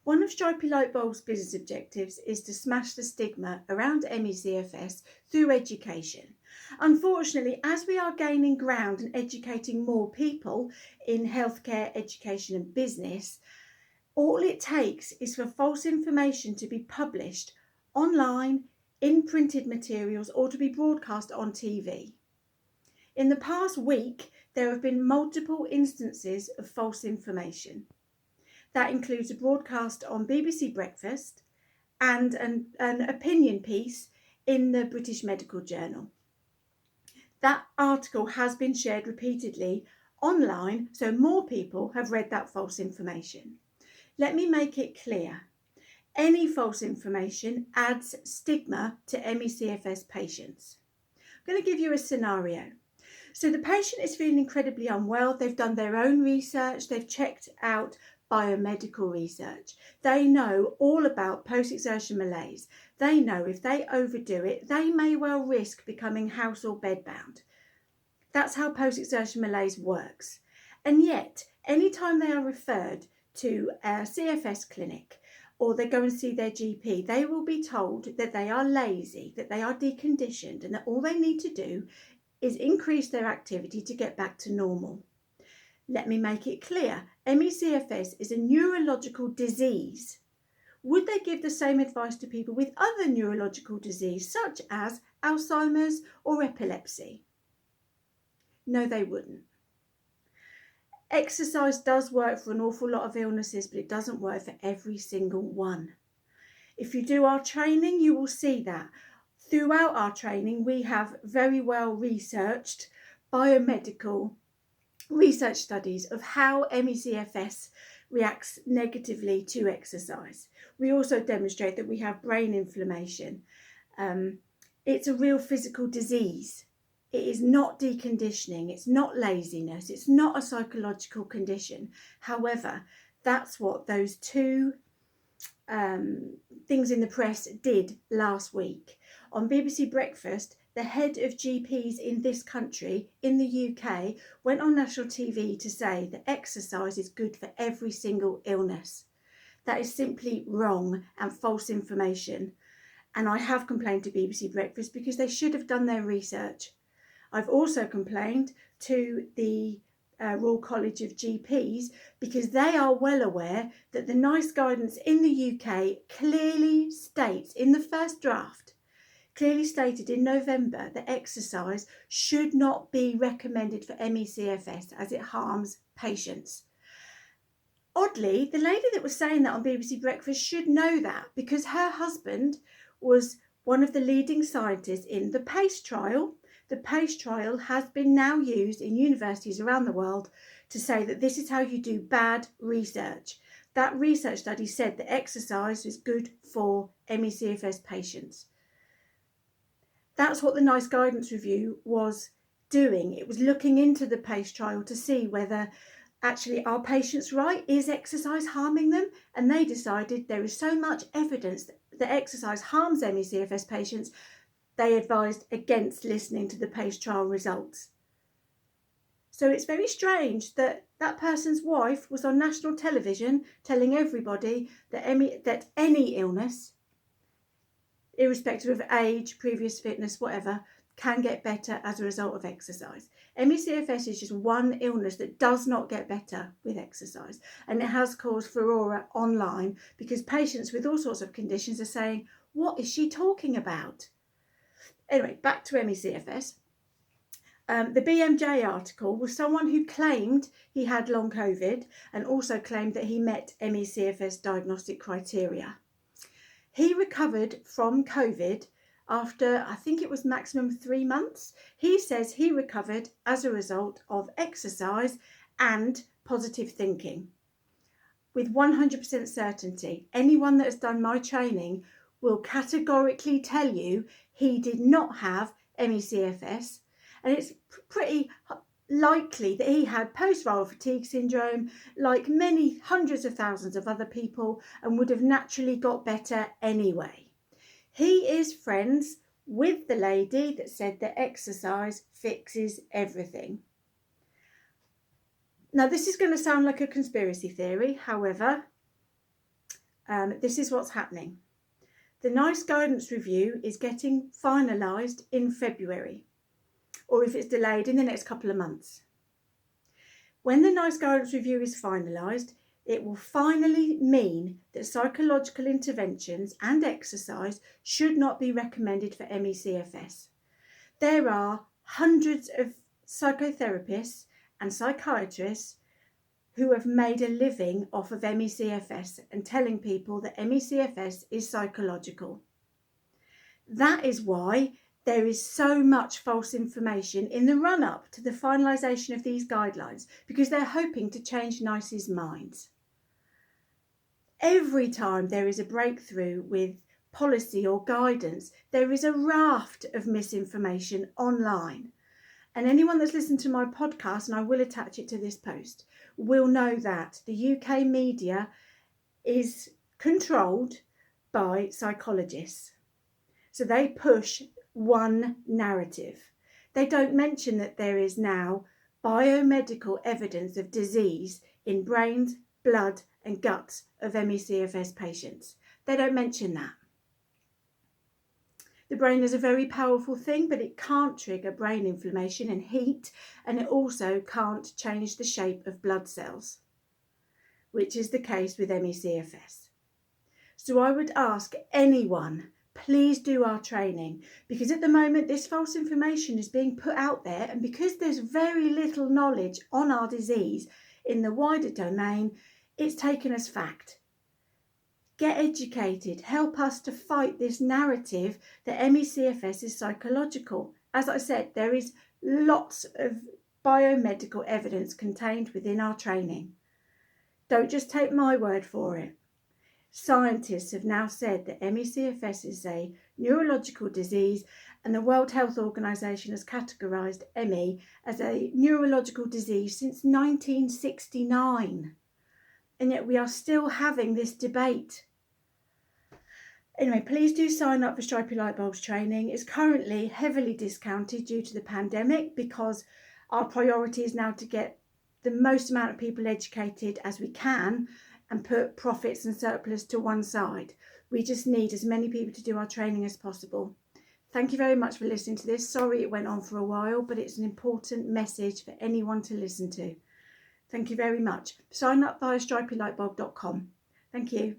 One of Stripey Lightbulb's business objectives is to smash the stigma around ME/CFS through education. Unfortunately, as we are gaining ground and educating more people in healthcare, education and business, all it takes is for false information to be published online, in printed materials, or to be broadcast on TV. In the past week, there have been multiple instances of false information. That includes a broadcast on BBC Breakfast and an opinion piece in the British Medical Journal. That article has been shared repeatedly online, so more people have read that false information. Let me make it clear. Any false information adds stigma to ME/CFS patients. I'm going to give you a scenario. So the patient is feeling incredibly unwell. They've done their own research. They've checked out biomedical research. They know all about post-exertion malaise. They know if they overdo it, they may well risk becoming house or bedbound. That's how post-exertion malaise works. And yet, anytime they are referred to a CFS clinic or they go and see their GP, they will be told that they are lazy, that they are deconditioned, and that all they need to do is increase their activity to get back to normal. Let me make it clear, ME/CFS is a neurological disease. Would they give the same advice to people with other neurological disease, such as Alzheimer's or epilepsy? No, they wouldn't. Exercise does work for an awful lot of illnesses, but it doesn't work for every single one. If you do our training, you will see that. Throughout our training, we have very well researched biomedical research studies of how ME/CFS reacts negatively to exercise. We also demonstrate that we have brain inflammation. It's a real physical disease. It is not deconditioning, it's not laziness, it's not a psychological condition. However, that's what those two things in the press did last week. On BBC Breakfast, the head of GPs in this country, in the UK, went on national TV to say that exercise is good for every single illness. That is simply wrong and false information. And I have complained to BBC Breakfast because they should have done their research. I've also complained to the Royal College of GPs because they are well aware that the NICE guidance in the UK clearly states in the first draft, clearly stated in November, that exercise should not be recommended for ME/CFS as it harms patients. Oddly, the lady that was saying that on BBC Breakfast should know that because her husband was one of the leading scientists in the PACE trial. The PACE trial has been now used in universities around the world to say that this is how you do bad research. That research study said that exercise is good for ME/CFS patients. That's what the NICE guidance review was doing. It was looking into the PACE trial to see whether actually are patients right? Is exercise harming them? And they decided there is so much evidence that exercise harms ME/CFS patients, they advised against listening to the PACE trial results. So it's very strange that that person's wife was on national television telling everybody that any illness, irrespective of age, previous fitness, whatever, can get better as a result of exercise. ME/CFS is just one illness that does not get better with exercise, and it has caused furore online because patients with all sorts of conditions are saying, what is she talking about? Anyway, back to ME/CFS. The BMJ article was someone who claimed he had long COVID and also claimed that he met ME/CFS diagnostic criteria. He recovered from COVID after, I think it was maximum 3 months. He says he recovered as a result of exercise and positive thinking. With 100% certainty, anyone that has done my training will categorically tell you he did not have ME/CFS, and it's pretty likely that he had post-viral fatigue syndrome like many hundreds of thousands of other people and would have naturally got better anyway. He is friends with the lady that said that exercise fixes everything. Now, this is going to sound like a conspiracy theory. However, this is what's happening. The NICE guidance review is getting finalised in February, or if it's delayed, in the next couple of months. When the NICE guidance review is finalised, it will finally mean that psychological interventions and exercise should not be recommended for ME/CFS. There are hundreds of psychotherapists and psychiatrists who have made a living off of ME/CFS and telling people that ME/CFS is psychological. That is why there is so much false information in the run-up to the finalisation of these guidelines, because they're hoping to change NICE's minds. Every time there is a breakthrough with policy or guidance, there is a raft of misinformation online. And anyone that's listened to my podcast, and I will attach it to this post, will know that the UK media is controlled by psychologists. So they push one narrative. They don't mention that there is now biomedical evidence of disease in brains, blood and guts of ME/CFS patients. They don't mention that. The brain is a very powerful thing, but it can't trigger brain inflammation and heat, and it also can't change the shape of blood cells, which is the case with ME/CFS. So I would ask anyone, please do our training, because at the moment this false information is being put out there, and because there's very little knowledge on our disease in the wider domain, it's taken as fact. Get educated, help us to fight this narrative that ME/CFS is psychological. As I said, there is lots of biomedical evidence contained within our training. Don't just take my word for it. Scientists have now said that ME/CFS is a neurological disease, and the World Health Organization has categorised ME as a neurological disease since 1969. And yet we are still having this debate. Anyway, please do sign up for Stripy Lightbulbs training. It's currently heavily discounted due to the pandemic, because our priority is now to get the most amount of people educated as we can and put profits and surplus to one side. We just need as many people to do our training as possible. Thank you very much for listening to this. Sorry it went on for a while, but it's an important message for anyone to listen to. Thank you very much. Sign up via stripylightbulb.com. Thank you.